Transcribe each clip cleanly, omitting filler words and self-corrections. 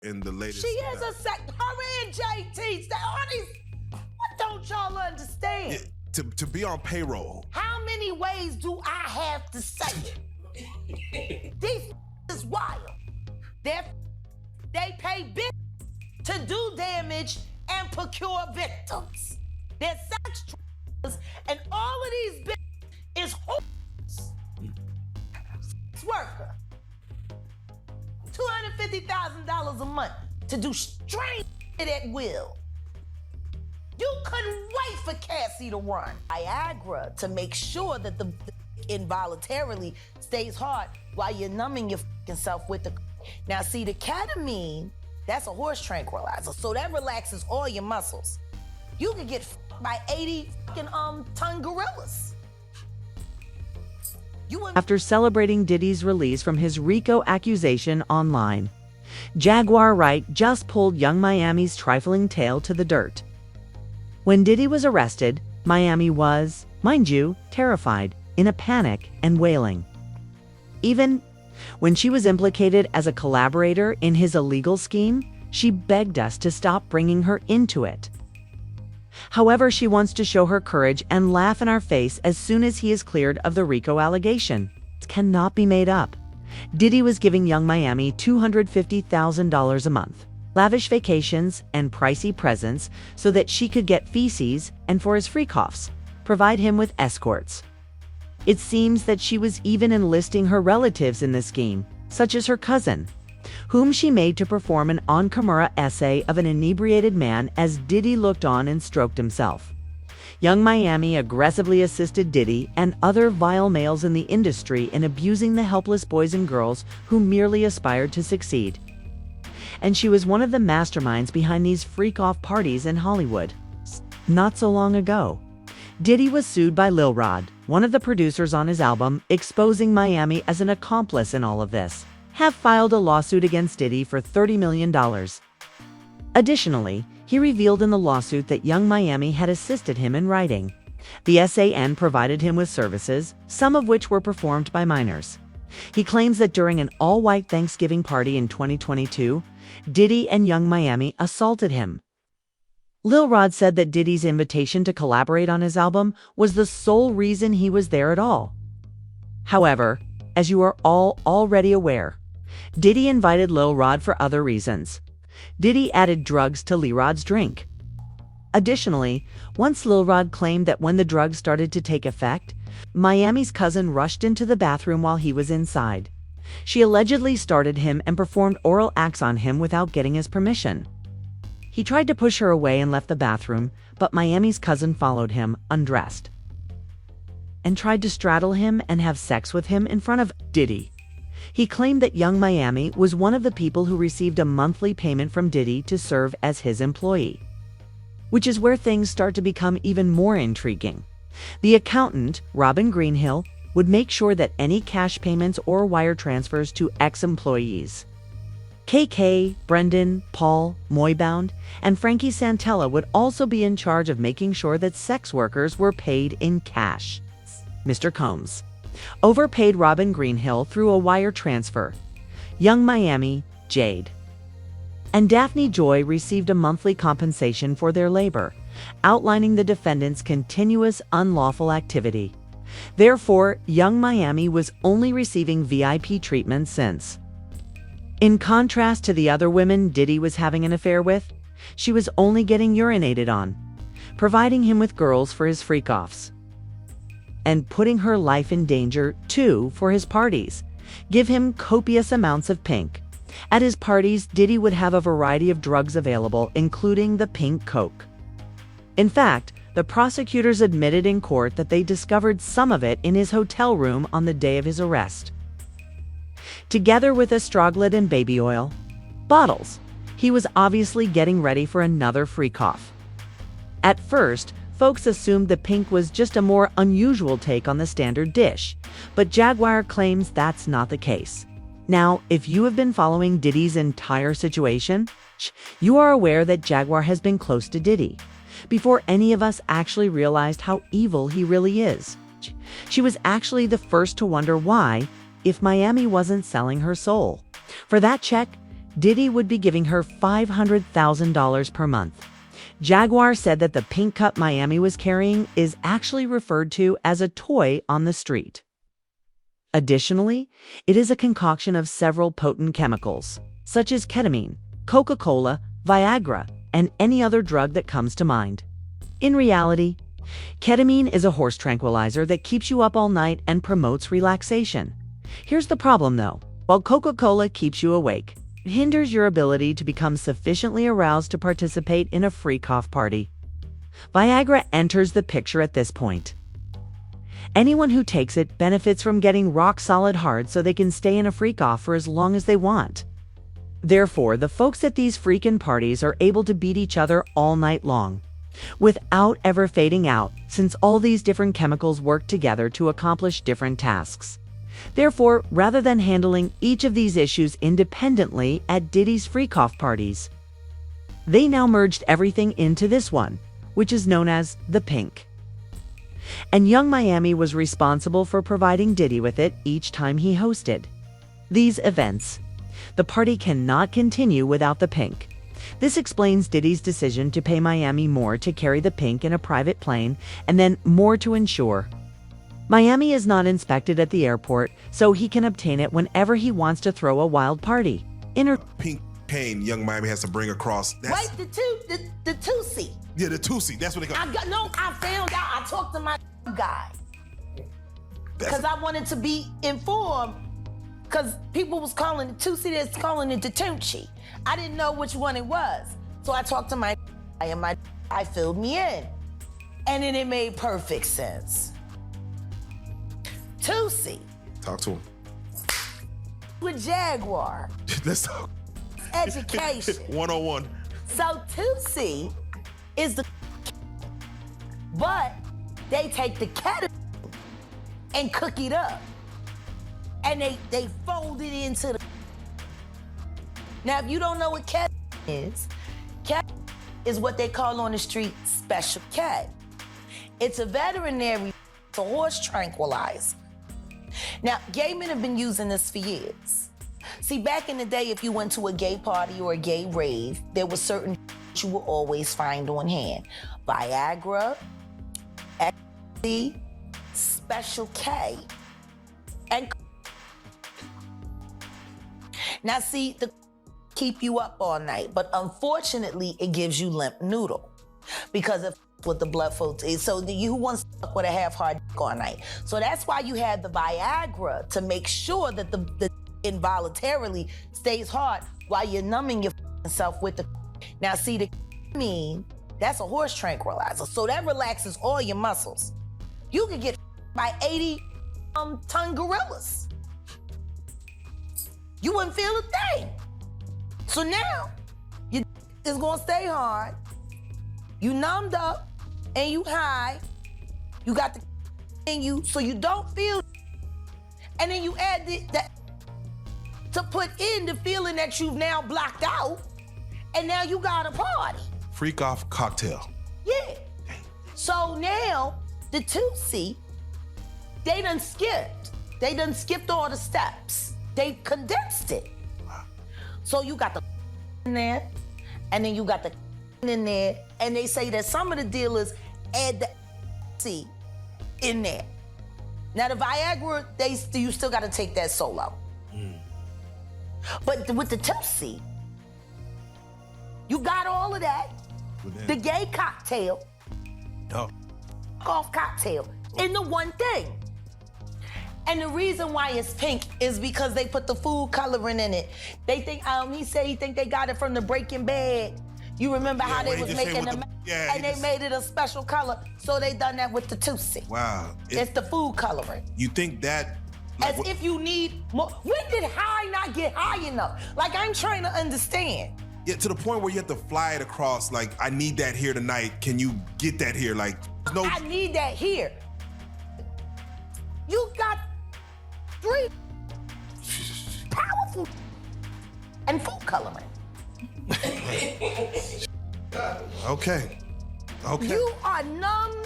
in the latest. She is a her and JT. All these, what don't y'all understand? To be on payroll. How many ways do I have to say it? These is wild. They pay big to do damage and procure victims. They're sex traffickers, and all of these bitches is sex worker. $250,000 a month to do strange shit at will. You couldn't wait for Cassie to run. Viagra to make sure that the involuntarily stays hard while you're numbing your self with the. Now see, the ketamine, that's a horse tranquilizer, so that relaxes all your muscles. You could get by 80 ton gorillas. After celebrating Diddy's release from his RICO accusation online, Jaguar Wright just pulled Yung Miami's trifling tale to the dirt. When Diddy was arrested, Miami was, mind you, terrified, in a panic and wailing. Even when she was implicated as a collaborator in his illegal scheme, she begged us to stop bringing her into it. However, she wants to show her courage and laugh in our face as soon as he is cleared of the RICO allegation. It cannot be made up. Diddy was giving Yung Miami $250,000 a month, lavish vacations and pricey presents so that she could get feces, and for his freak-offs, provide him with escorts. It seems that she was even enlisting her relatives in the scheme, such as her cousin, whom she made to perform an on-camera essay of an inebriated man as Diddy looked on and stroked himself. Yung Miami aggressively assisted Diddy and other vile males in the industry in abusing the helpless boys and girls who merely aspired to succeed. And she was one of the masterminds behind these freak-off parties in Hollywood. Not so long ago, Diddy was sued by Lil Rod, one of the producers on his album, exposing Miami as an accomplice in all of this, have filed a lawsuit against Diddy for $30 million. Additionally, he revealed in the lawsuit that Yung Miami had assisted him in writing. The SAN provided him with services, some of which were performed by minors. He claims that during an all-white Thanksgiving party in 2022, Diddy and Yung Miami assaulted him. Lil Rod said that Diddy's invitation to collaborate on his album was the sole reason he was there at all. However, as you are all already aware, Diddy invited Lil Rod for other reasons. Diddy added drugs to Lil Rod's drink. Additionally, once Lil Rod claimed that when the drugs started to take effect, Miami's cousin rushed into the bathroom while he was inside. She allegedly started him and performed oral acts on him without getting his permission. He tried to push her away and left the bathroom, but Miami's cousin followed him, undressed, and tried to straddle him and have sex with him in front of Diddy. He claimed that Yung Miami was one of the people who received a monthly payment from Diddy to serve as his employee. Which is where things start to become even more intriguing. The accountant, Robin Greenhill, would make sure that any cash payments or wire transfers to ex-employees, KK, Brendan, Paul, Moybound, and Frankie Santella, would also be in charge of making sure that sex workers were paid in cash. Mr. Combs overpaid Robin Greenhill through a wire transfer. Yung Miami, Jade, and Daphne Joy received a monthly compensation for their labor, outlining the defendant's continuous unlawful activity. Therefore, Yung Miami was only receiving VIP treatment since. In contrast to the other women Diddy was having an affair with, she was only getting urinated on, providing him with girls for his freak-offs, and putting her life in danger, too, for his parties. Give him copious amounts of pink. At his parties, Diddy would have a variety of drugs available, including the pink coke. In fact, the prosecutors admitted in court that they discovered some of it in his hotel room on the day of his arrest. Together with astragalus and baby oil bottles, he was obviously getting ready for another freak-off. At first, folks assumed the pink was just a more unusual take on the standard dish, but Jaguar claims that's not the case. Now, if you have been following Diddy's entire situation, you are aware that Jaguar has been close to Diddy before any of us actually realized how evil he really is. She was actually the first to wonder why, if Miami wasn't selling her soul for that check, Diddy would be giving her $500,000 per month. Jaguar said that the pink cup Miami was carrying is actually referred to as a toy on the street. Additionally, it is a concoction of several potent chemicals, such as ketamine, Coca-Cola, Viagra, and any other drug that comes to mind. In reality, ketamine is a horse tranquilizer that keeps you up all night and promotes relaxation. Here's the problem though. While Coca-Cola keeps you awake, it hinders your ability to become sufficiently aroused to participate in a freak-off party. Viagra enters the picture at this point. Anyone who takes it benefits from getting rock-solid hard so they can stay in a freak-off for as long as they want. Therefore, the folks at these freakin' parties are able to beat each other all night long, without ever fading out, since all these different chemicals work together to accomplish different tasks. Therefore, rather than handling each of these issues independently at Diddy's freak-off parties, they now merged everything into this one, which is known as the Pink. And Yung Miami was responsible for providing Diddy with it each time he hosted these events. The party cannot continue without the Pink. This explains Diddy's decision to pay Miami more to carry the Pink in a private plane, and then more to ensure Miami is not inspected at the airport, so he can obtain it whenever he wants to throw a wild party. Pink cane Yung Miami has to bring across. Wait, the two-seat. Yeah, the two-seat. That's what they call it. I found out. I talked to my guy. Because I wanted to be informed. Because people was calling it two-seat, it's calling it the Tunchi. I didn't know which one it was. So I talked to my guy, and my guy filled me in. And then it made perfect sense. Two-seat. Talk to him. With Jaguar. Let's talk. Education. 101. So two-seat is the, but they take the ketamine and cook it up. And they fold it into the. Now, if you don't know what ketamine is what they call on the street special K. It's a veterinary, it's a horse tranquilizer. Now, gay men have been using this for years. See, back in the day, if you went to a gay party or a gay rave, there was certain you will always find on hand. Viagra, ecstasy, special K, and now see, the keep you up all night, but unfortunately, it gives you limp noodle because of with the blood flow. So you wants to fuck with a half-hard dick all night. So that's why you have the Viagra to make sure that the involuntarily stays hard while you're numbing yourself with the. Now see, the that's a horse tranquilizer, so that relaxes all your muscles. You could get by 80-ton gorillas. You wouldn't feel a thing. So now, your is gonna stay hard. You numbed up and you high. You got the in you, so you don't feel. And then you add that to put in the feeling that you've now blocked out, and now you got a party. Freak off cocktail. Yeah. So now the two-seat, they done skipped. They done skipped all the steps. They condensed it. Wow. So you got the in there, and then you got the in there, and they say that some of the dealers add the C in there. Now the Viagra, you still got to take that solo. But with the two-seat, you got all of that. The gay cocktail, off cocktail, in the one thing. And the reason why it's pink is because they put the food coloring in it. They think, he said he think they got it from the Breaking Bad. You remember how they was making them, and they made it a special color, so they done that with the two-seat. Wow. It's the food coloring. You think that? As if you need more. When did high not get high enough? Like, I'm trying to understand. Yeah, to the point where you have to fly it across, like, I need that here tonight. Can you get that here? Like, no. I need that here. You got 3 powerful and food coloring. Okay. You are numb.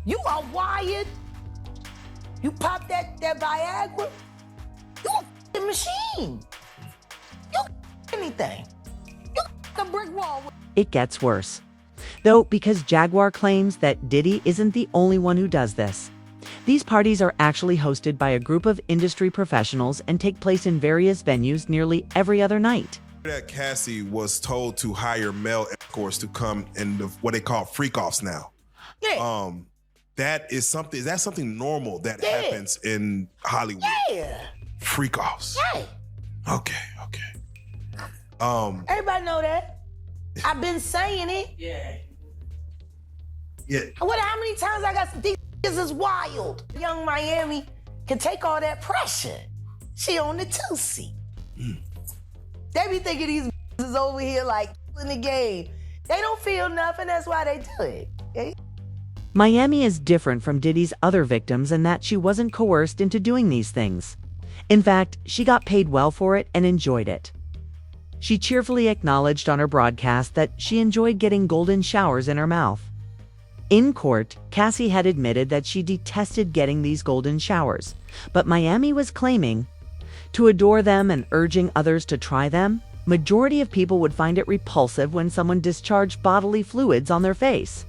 You are wired. You pop that Viagra. You a machine. You anything. You like a brick wall. It gets worse. Though, because Jaguar claims that Diddy isn't the only one who does this. These parties are actually hosted by a group of industry professionals and take place in various venues nearly every other night. That Cassie was told to hire male escorts to come in what they call freak-offs now. Yeah. Is that something normal that happens in Hollywood? Yeah. Freak-offs. Yeah. Okay. Everybody know that. I've been saying it. Yeah. How many times I got these is wild. Young Miami can take all that pressure. She on the two-seat. They be thinking these is over here like in the game. They don't feel nothing, that's why they do it. Okay? Miami is different from Diddy's other victims in that she wasn't coerced into doing these things. In fact, she got paid well for it and enjoyed it. She cheerfully acknowledged on her broadcast that she enjoyed getting golden showers in her mouth. In court, Cassie had admitted that she detested getting these golden showers, but Miami was claiming to adore them and urging others to try them. Majority of people would find it repulsive when someone discharged bodily fluids on their face.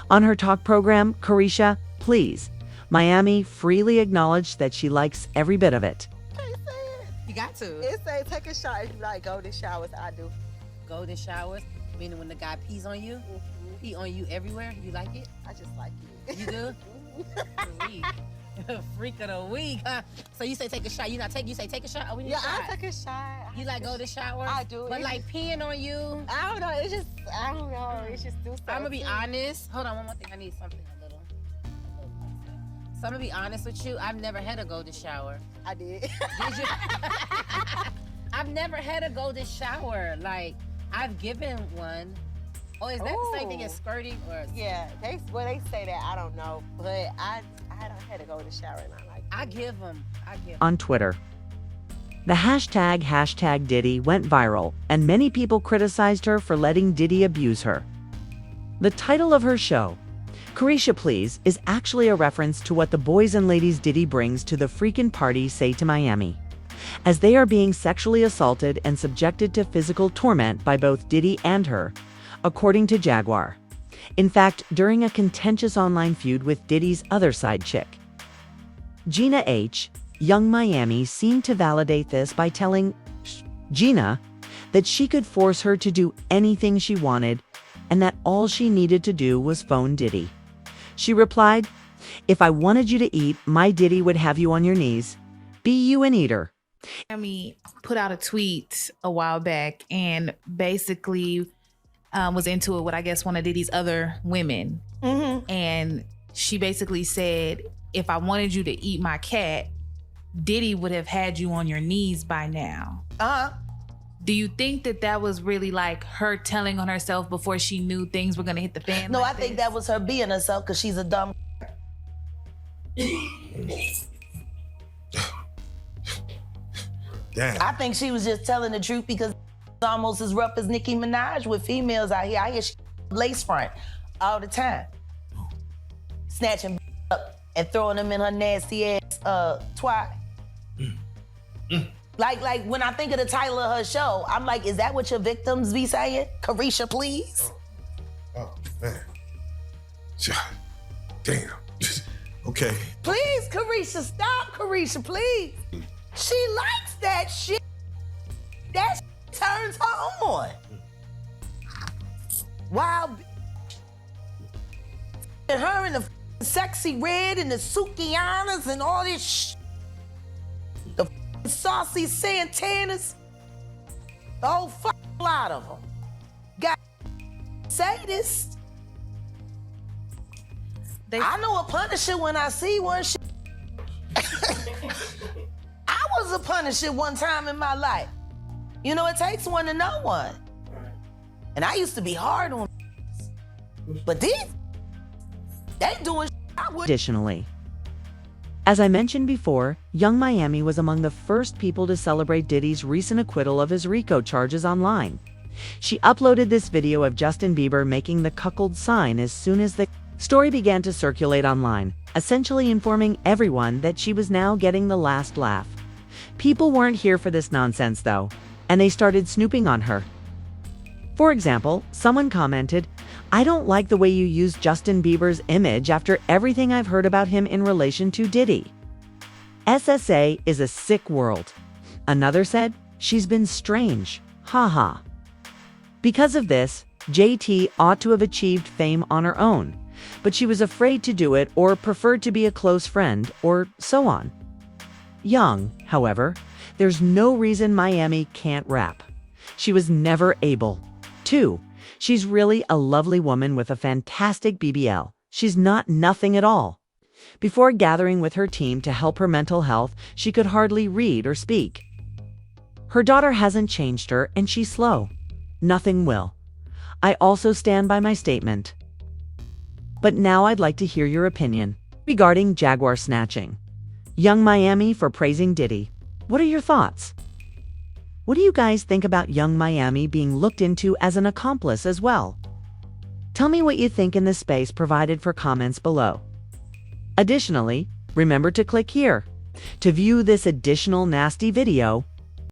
On her talk program, Carisha, Please, Miami freely acknowledged that she likes every bit of it. You got to. It say take a shower if you like golden showers. I do. Golden showers, meaning when the guy pees on you, pee on you everywhere. You like it? I just like it. You do? Freak. Freak of the week, huh? So you say take a shot. You say take a shot? Oh, we need a shot. I take a shot. You like golden showers? I do. But like peeing on you? I don't know. It's just, I don't know. It's just do something. I'm gonna be honest. Hold on, one more thing. I need something a little. So I'm gonna be honest with you. I've never had a golden shower. I did. Did you? I've never had a golden shower. Like, I've given one. Oh, is that the same thing as squirting or? Yeah, they say that. I don't know, but I don't had to go to shower and I like it. I give them. On Twitter, the hashtag Diddy went viral, and many people criticized her for letting Diddy abuse her. The title of her show, Carisha Please, is actually a reference to what the boys and ladies Diddy brings to the freakin' party say to Miami, as they are being sexually assaulted and subjected to physical torment by both Diddy and her, according to Jaguar. In fact, during a contentious online feud with Diddy's other side chick, Gina H., Yung Miami seemed to validate this by telling Gina that she could force her to do anything she wanted and that all she needed to do was phone Diddy. She replied, "If I wanted you to eat, my Diddy would have you on your knees. Be you an eater." Miami put out a tweet a while back and basically was into it with, I guess, one of Diddy's other women. And she basically said, if I wanted you to eat my cat, Diddy would have had you on your knees by now. Do you think that was really like her telling on herself before she knew things were gonna hit the fan? No, like I think that was her being herself because she's a dumb. Damn. I think she was just telling the truth because it's almost as rough as Nicki Minaj with females out here. I hear she lace front all the time. Snatching up and throwing them in her nasty ass twat. Like when I think of the title of her show, I'm like, is that what your victims be saying? Carisha, please? Oh, man. Damn. Okay. Please, Carisha, stop, Carisha, please. She likes that shit. That shit turns her on. Wow. And her in the sexy red and the Sukianas and all this shit. The saucy Santanas. The whole fucking lot of them. Got sadists. I know a Punisher when I see one. I was a Punisher one time in my life. You know, it takes one to know one. And I used to be hard on but these, they doing I would. Additionally, as I mentioned before, Yung Miami was among the first people to celebrate Diddy's recent acquittal of his RICO charges online. She uploaded this video of Justin Bieber making the cuckold sign as soon as the story began to circulate online, essentially informing everyone that she was now getting the last laugh. People weren't here for this nonsense, though. and they started snooping on her. For example, someone commented, "I don't like the way you use Justin Bieber's image after everything I've heard about him in relation to Diddy. SSA is a sick world." Another said, "She's been strange. Haha." Because of this, JT ought to have achieved fame on her own, but she was afraid to do it or preferred to be a close friend or so on. Young, however, there's no reason Miami can't rap. She was never able. 2. She's really a lovely woman with a fantastic BBL. She's not nothing at all. Before gathering with her team to help her mental health, she could hardly read or speak. Her daughter hasn't changed her, and she's slow. Nothing will. I also stand by my statement. But now I'd like to hear your opinion regarding Jaguar snatching. Yung Miami for praising Diddy. What are your thoughts? What do you guys think about Yung Miami being looked into as an accomplice as well? Tell me what you think in the space provided for comments below. Additionally, remember to click here to view this additional nasty video